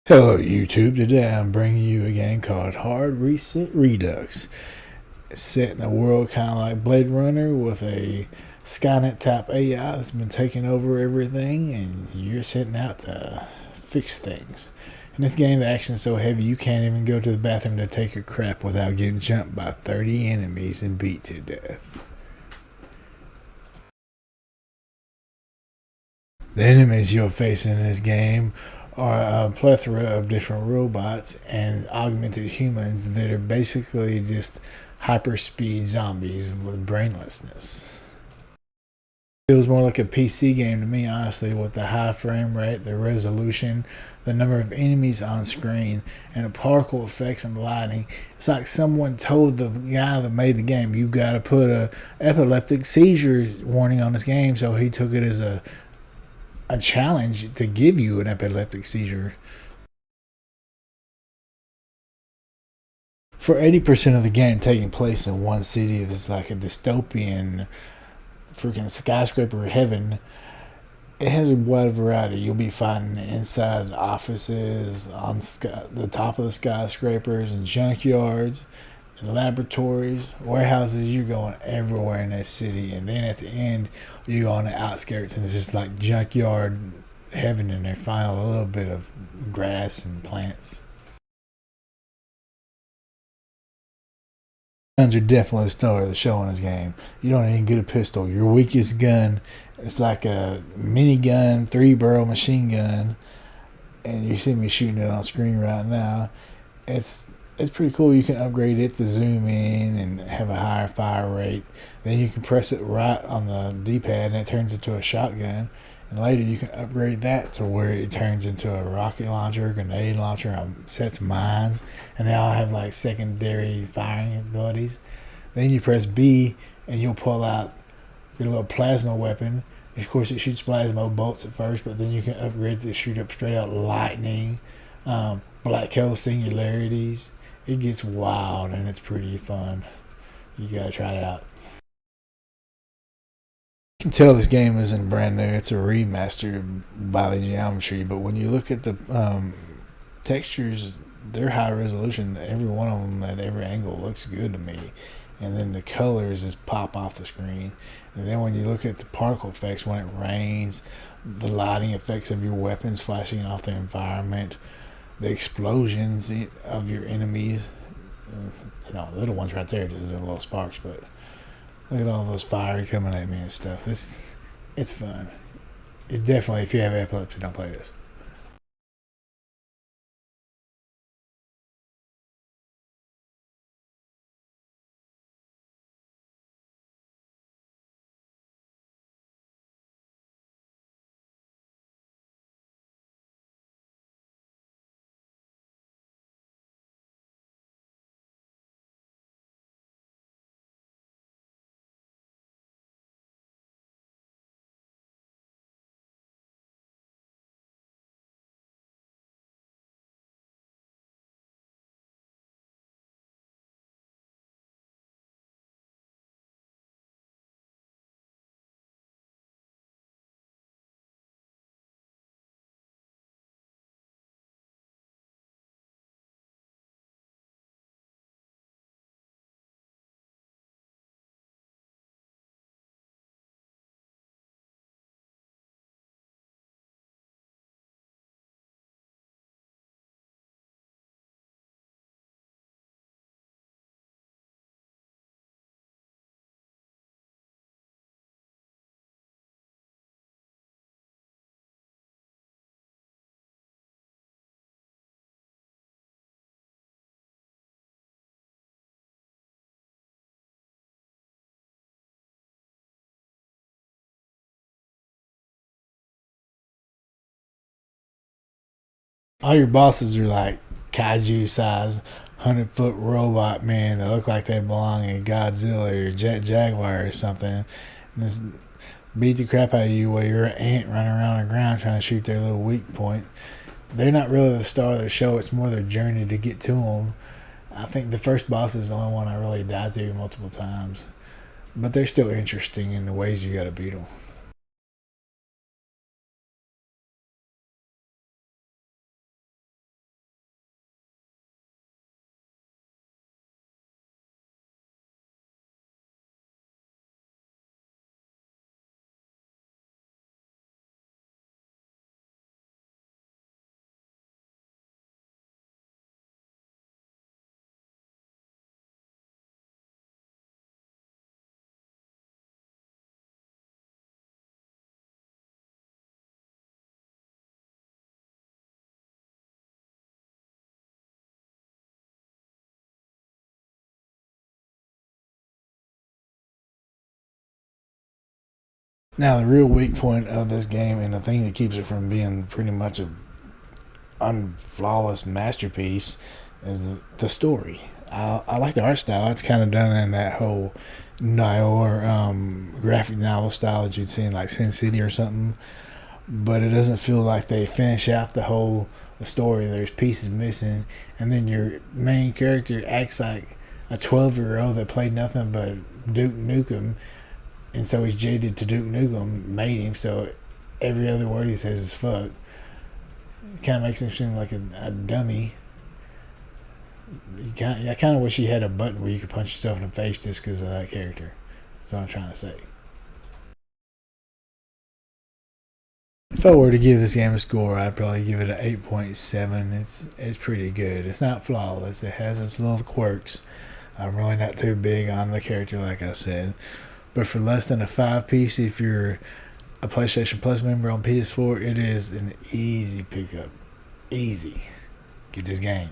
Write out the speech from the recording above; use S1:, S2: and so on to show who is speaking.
S1: Hello YouTube, today I'm bringing you a game called Hard Reset Redux. It's set in a world kind of like Blade Runner with a Skynet type AI that's been taking over everything and you're setting out to fix things. In this game the action is so heavy you can't even go to the bathroom to take a crap without getting jumped by 30 enemies and beat to death. The enemies you'll face in this game are a plethora of different robots and augmented humans that are basically just hyperspeed zombies with brainlessness. It was more like a PC game to me, honestly, with the high frame rate, the resolution, the number of enemies on screen, and the particle effects and lighting. It's like someone told the guy that made the game, "You got to put a epileptic seizure warning on this game," so he took it as a challenge to give you an epileptic seizure. For 80% of the game taking place in one city that's like a dystopian freaking skyscraper heaven, it has a wide variety. You'll be fighting inside offices, on the top of the skyscrapers, and junkyards, and laboratories, warehouses. You're going everywhere in that city, and then at the end, you go on the outskirts, and it's just like junkyard heaven, and they find a little bit of grass and plants. Guns are definitely the star of the show in this game. You don't even get a pistol. Your weakest gun, it's like a minigun, 3-barrel machine gun, and you see me shooting it on screen right now. It's it's pretty cool. You can upgrade it to zoom in and have a higher fire rate. Then you can press it right on the D-pad and it turns into a shotgun. And later you can upgrade that to where it turns into a rocket launcher, grenade launcher, sets mines, and they all have like secondary firing abilities. Then you press B and you'll pull out your little plasma weapon. Of course, it shoots plasma bolts at first, but then you can upgrade to shoot up straight out lightning, black hole singularities. It gets wild and it's pretty fun. You gotta try it out. You can tell this game isn't brand new. It's a remaster by the geometry, but when you look at the textures, they're high resolution. Every one of them at every angle looks good to me. And then the colors just pop off the screen. And then when you look at the particle effects, when it rains, the lighting effects of your weapons flashing off the environment, the explosions of your enemies, little ones right there, just doing little sparks, but look at all those fires coming at me and stuff. It's fun. It's definitely, if you have epilepsy, don't play this. All your bosses are like kaiju size, 100-foot robot man that look like they belong in Godzilla or Jet Jaguar or something. And just beat the crap out of you while you're an ant running around the ground trying to shoot their little weak point. They're not really the star of the show, it's more their journey to get to them. I think the first boss is the only one I really died to multiple times. But they're still interesting in the ways you gotta beat them. Now, the real weak point of this game, and the thing that keeps it from being pretty much a unflawless masterpiece, is the story. I like the art style. It's kind of done in that whole noir graphic novel style that you'd see in like Sin City or something. But it doesn't feel like they finish out the story. There's pieces missing, and then your main character acts like a 12-year-old that played nothing but Duke Nukem, and so he's jaded to Duke Nukem made him. So every other word he says is fuck. It kind of makes him seem like a dummy. I kind of wish he had a button where you could punch yourself in the face just because of that character. That's what I'm trying to say. If I were to give this game a score, I'd probably give it an 8.7. It's pretty good. It's not flawless. It has its little quirks. I'm really not too big on the character, like I said. But for less than a 5-piece, if you're a PlayStation Plus member on PS4, it is an easy pickup. Easy. Get this game.